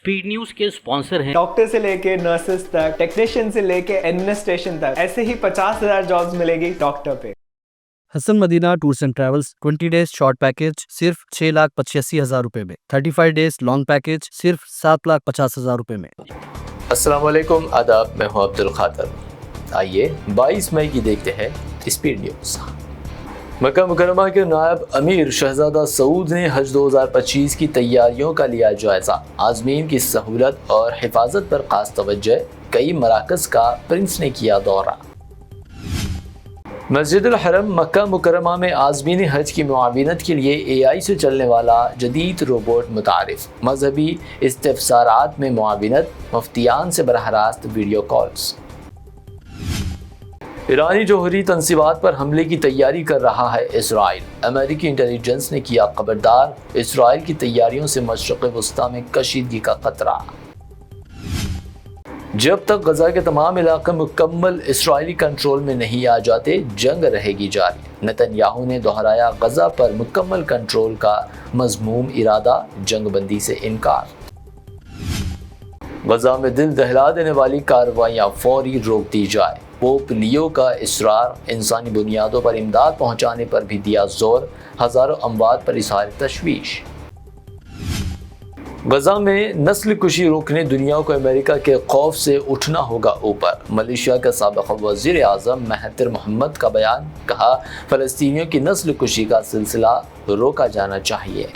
Speed news के sponsor हैं doctor से लेके नर्सेस तक, टेक्नीशियन से लेके एडमिनिस्ट्रेशन तक, ऐसे ही 50,000 जॉब्स मिलेगी डॉक्टर पे। Hasan Madina tours and travels 20 days short package सिर्फ 6,85,000 रुपए में, 35 डेज लॉन्ग पैकेज सिर्फ 7,50,000 रुपए में। अस्सलाम वालेकुम, आदाब, मैं हूं अब्दुल खादर। आइए 22 मई की देखते हैं स्पीड न्यूज़। मक्का मुकरमा के नायब अमीर शहजादा सऊद ने हज 2025 की तैयारियों का लिया जायज़ा। आज़मीन की सहूलत और हिफाजत पर खास तवज्जो, कई मराकज़ का प्रिंस ने किया दौरा। मस्जिदुल हरम मक्का मुकरमा में आज़मीन हज की मुआविनत के लिए AI से चलने वाला जदीद रोबोट मुतारिफ। मजहबी इस्तिफसारात में मुआविनत, मुफ्तियान से बरह रास्त वीडियो कॉल्स। ईरानी जौहरी तनसीबात पर हमले की तैयारी कर रहा है इसराइल। अमेरिकी इंटेलिजेंस ने किया खबरदार, इसराइल की तैयारियों से मशरिक़ वस्ता में कशीदगी का खतरा। जब तक गजा के तमाम इलाके मुकम्मल इसराइली कंट्रोल में नहीं आ जाते, जंग रहेगी जारी। नेतन्याहू ने दोहराया गजा पर मुकम्मल कंट्रोल का मज़मूम इरादा, जंग बंदी से इनकार। गजा में दिल दहला देने वाली कार्रवाइयाँ फौरी रोक दी जाए। पोप लियो का इसरार, इंसानी बुनियादों पर इमदाद पहुँचाने पर भी दिया जोर, हज़ारों अमवात पर इज़हार तशवीश। गजा में नस्ल कुशी रोकने दुनिया को अमेरिका के खौफ से उठना होगा ऊपर। मलेशिया का साबिक़ वज़ीर आज़म महतिर मोहम्मद का बयान, कहा फ़लस्तीनियों की नस्ल कुशी का सिलसिला रोका जाना चाहिए।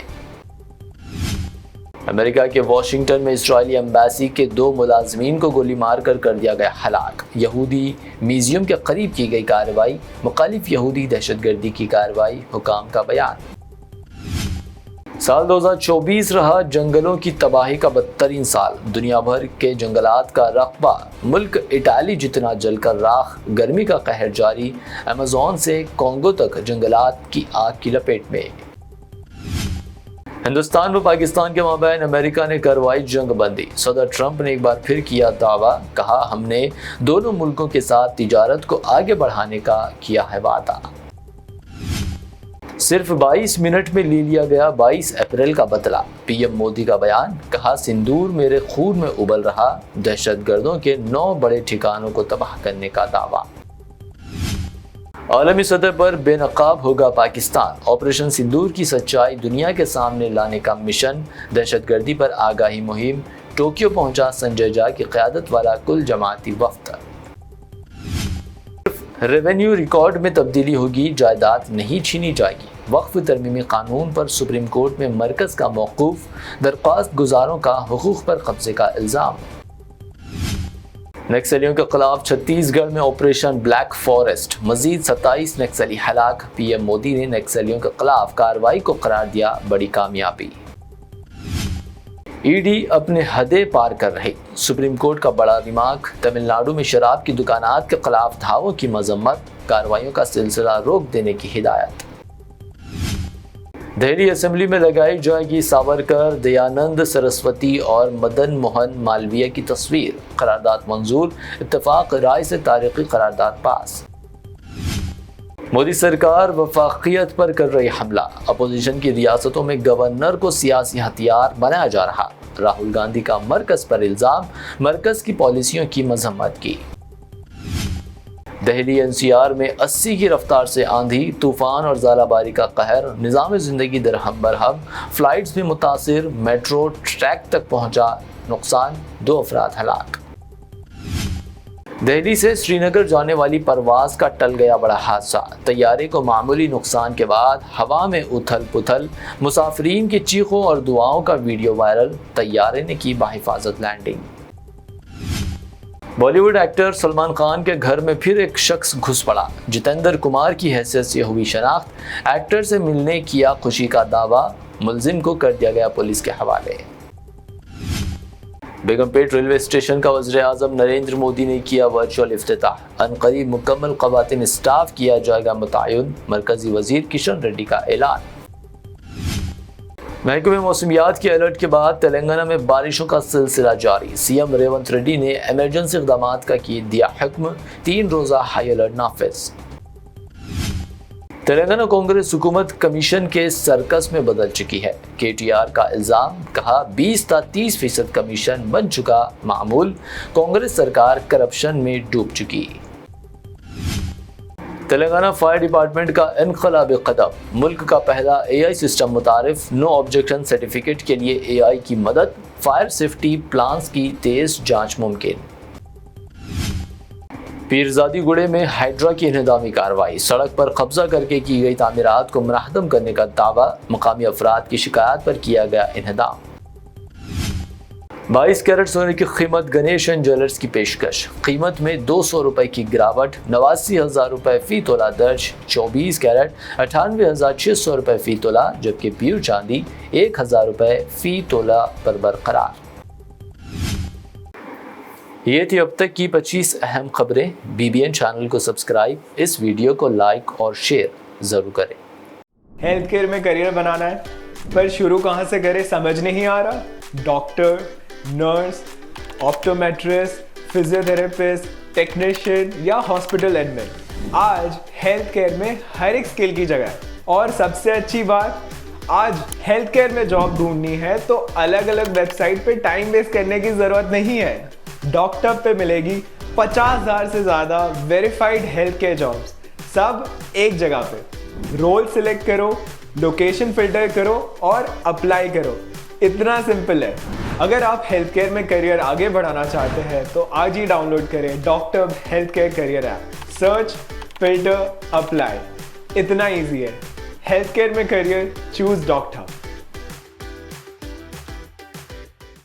अमेरिका के वाशिंगटन में इस्राएली एम्बेसी के 2 मुलाजमीन को गोली मार कर दिया गया हलाक। यहूदी म्यूजियम के करीब की गई कार्रवाई, मुखालिफ यहूदी दहशतगर्दी की कार्रवाई, हुकाम का बयान। साल 2024 रहा जंगलों की तबाही का बदतरीन साल। दुनिया भर के जंगलात का रकबा, मुल्क इटाली जितना जलकर राख, गर्मी का कहर जारी। अमेज़न से कॉन्गो तक जंगलात की आग की लपेट में। हिंदुस्तान व पाकिस्तान के माबैन अमेरिका ने करवाई जंग बंदी। सदर ट्रंप ने एक बार फिर किया दावा, कहा हमने दोनों मुल्कों के साथ तिजारत को आगे बढ़ाने का किया है वादा। सिर्फ 22 मिनट में ले लिया गया 22 अप्रैल का बदला। पीएम मोदी का बयान, कहा सिंदूर मेरे खून में उबल रहा, दहशतगर्दों के 9 बड़े ठिकानों को तबाह करने का दावा। आलमी सतह पर बेनकाब होगा पाकिस्तान, ऑपरेशन सिंदूर की सच्चाई दुनिया के सामने लाने का मिशन। दहशतगर्दी पर आगाही मुहिम, टोक्यो पहुंचा संजय झा की क़यादत वाला कुल जमाती वफ्द। रेवेन्यू रिकॉर्ड में तब्दीली होगी, जायदाद नहीं छीनी जाएगी। वक्फ तरमीमी कानून पर सुप्रीम कोर्ट में मरकज़ का मौकूफ, दरख्वास्त गुजारों का हुकूक पर कब्जे का इल्ज़ाम। नक्सलियों के खिलाफ छत्तीसगढ़ में ऑपरेशन ब्लैक फॉरेस्ट, मजीद 27 नक्सली हलाक। पीएम मोदी ने नक्सलियों के खिलाफ कार्रवाई को करार दिया बड़ी कामयाबी। ईडी अपने हदें पार कर रही, सुप्रीम कोर्ट का बड़ा दिमाग। तमिलनाडु में शराब की दुकानात के खिलाफ धावों की मजम्मत, कार्रवाइयों का सिलसिला रोक देने की हिदायत। दिल्ली असेंबली में लगाई जाएगी सावरकर, दयानंद सरस्वती और मदन मोहन मालवीय की तस्वीर। करारदाद मंजूर, इत्तेफाक राय से तारीखी करारदाद पास। मोदी सरकार वफाकियत पर कर रही हमला, अपोजिशन की रियासतों में गवर्नर को सियासी हथियार बनाया जा रहा। राहुल गांधी का मरकज पर इल्जाम, मरकज की पॉलिसियों की मजम्मत की। दिल्ली NCR में 80 की रफ्तार से आंधी, तूफान और ज़ालाबारी का कहर, निज़ाम ज़िंदगी दरहम बरहम, फ्लाइट्स भी मुतासिर, मेट्रो ट्रैक तक पहुंचा नुकसान, 2 अफराद हलाक। दिल्ली से श्रीनगर जाने वाली परवाज का टल गया बड़ा हादसा, तैयारे को मामूली नुकसान के बाद हवा में उथल पुथल, मुसाफिरीन की चीखों और दुआओं का वीडियो वायरल, तैयारे ने की बाहिफाजत लैंडिंग। बॉलीवुड एक्टर सलमान खान के घर में फिर एक शख्स घुस पड़ा, जितेंद्र कुमार की हैसियत से हुई शनाख्त, एक्टर से मिलने किया खुशी का दावा, मुलजिम को कर दिया गया पुलिस के हवाले। बेगमपेट रेलवे स्टेशन का वज़ीर आज़म नरेंद्र मोदी ने किया वर्चुअल इफ्तिताह, अनकरीब मुकम्मल ख़वातीन स्टाफ किया जाएगा मुतय्यन, मरकजी वज़ीर किशन रेड्डी का ऐलान। महकमे मौसमियात के अलर्ट के बाद तेलंगाना में बारिशों का सिलसिला जारी। सीएम रेवंत रेड्डी ने इमरजेंसी इक़दामात का दिया हुक्म, 3 रोज़ा हाई अलर्ट नाफिज। تلنگانہ کانگریس حکومت کمیشن کے سرکس میں بدل چکی ہے۔ KTR کا الزام، کہا 20 تا 30% کمیشن بن چکا معمول، کانگریس سرکار کرپشن میں ڈوب چکی۔ تلنگانہ فائر ڈپارٹمنٹ کا انقلابی قدم، ملک کا پہلا AI سسٹم متعارف، نو آبجیکشن سرٹیفکیٹ کے لیے AI کی مدد، فائر سیفٹی پلانز کی تیز جانچ ممکن۔ پیرزادی گڑے میں ہائیڈرا کی انہدامی کارروائی، سڑک پر قبضہ کر کے کی گئی تعمیرات کو منہدم کرنے کا دعویٰ، مقامی افراد کی شکایات پر کیا گیا انہدام۔ 22 کیرٹ سونے کی قیمت، گنیش اینڈ جیولرز کی پیشکش، قیمت میں 200 روپے کی گراوٹ، 89,000 روپے فی تولہ درج، 24 کیرٹ 98,600 روپے فی تولہ، جبکہ پیور چاندی 1,000 روپے فی تولہ پر برقرار۔ یہ تھی اب تک کی 25 اہم خبریں۔ BBN چینل کو سبسکرائب، اس ویڈیو کو لائک اور شیئر ضرور کریں۔ ہیلتھ کیئر میں کریئر بنانا ہے پر شروع کہاں سے کرے سمجھ نہیں آ رہا؟ Doctor, nurse, optometrist, physio therapist, technician یا ہاسپٹل ایڈمن، آج ہیلتھ کیئر میں ہر ایک اسکل کی جگہ ہے۔ اور سب سے اچھی بات، آج ہیلتھ کیئر میں جاب ڈھونڈنی ہے تو الگ الگ ویب سائٹ پہ ٹائم ویسٹ کرنے کی ضرورت نہیں ہے۔ ڈاکٹر پہ ملے گی 50,000 سے زیادہ ویریفائڈ ہیلتھ کیئر جابس، سب ایک جگہ پہ۔ رول سلیکٹ کرو، لوکیشن فلٹر کرو اور اپلائی کرو، اتنا سمپل ہے۔ اگر آپ ہیلتھ کیئر میں کریئر آگے بڑھانا چاہتے ہیں تو آج ہی ڈاؤن لوڈ کریں doctor health care career app. Search, filter, apply, اتنا ایزی ہے۔ ہیلتھ کیئر میں career, choose doctor.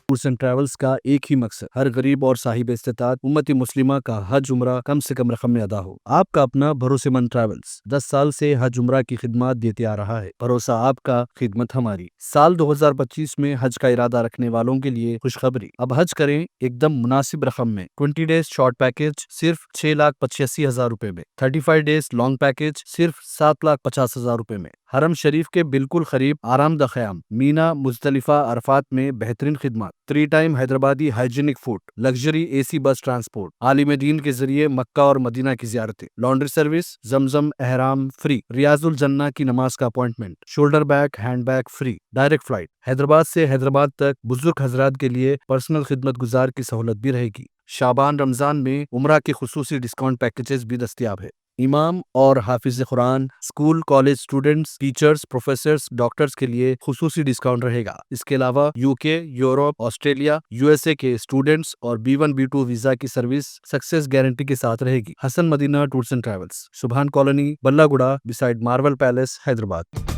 Tours and travels کا ایک ہی مقصد، ہر غریب اور صاحب استطاعت امت مسلمہ کا حج عمرہ کم سے کم رقم میں ادا ہو۔ آپ کا اپنا بھروسے مند ٹریولز 10 سال سے حج عمرہ کی خدمات دیتے آ رہا ہے۔ بھروسہ آپ کا، خدمت ہماری۔ سال 2025 میں حج کا ارادہ رکھنے والوں کے لیے خوشخبری، اب حج کریں ایک دم مناسب رقم میں۔ 20 ڈیز شارٹ پیکج صرف 6,85,000 روپے میں، 35 ڈیز لانگ پیکج صرف 7,50,000 روپے میں۔ حرم شریف کے بالکل قریب آرام دہ قیام، مینا، مزدلفہ، عرفات میں بہترین خدمات، 3 time Hyderabadi hygienic food, luxury AC بس ٹرانسپورٹ، عالم دین کے ذریعے مکہ اور مدینہ کی زیارتیں، لانڈری سروس، زمزم احرام فری، ریاض الجنہ کی نماز کا appointment, shoulder bag, hand bag free, direct flight, Hyderabad سے حیدرآباد تک بزرگ حضرات کے لیے پرسنل خدمت گزار کی سہولت بھی رہے گی۔ شعبان رمضان میں عمرہ کے خصوصی ڈسکاؤنٹ پیکیجز بھی دستیاب ہے۔ امام اور حافظ قرآن، school college students, teachers, professors, doctors کے لیے خصوصی ڈسکاؤنٹ رہے گا۔ اس کے علاوہ UK، یورپ، آسٹریلیا، USA کے اسٹوڈنٹس اور B1 B2 ویزا کی سروس سکسیس گارنٹی کے ساتھ رہے گی۔ حسن مدینہ ٹورس اینڈ ٹریولز، سبحان کالونی، بلہ گڑا، بسائڈ مارول پیلیس، حیدرآباد۔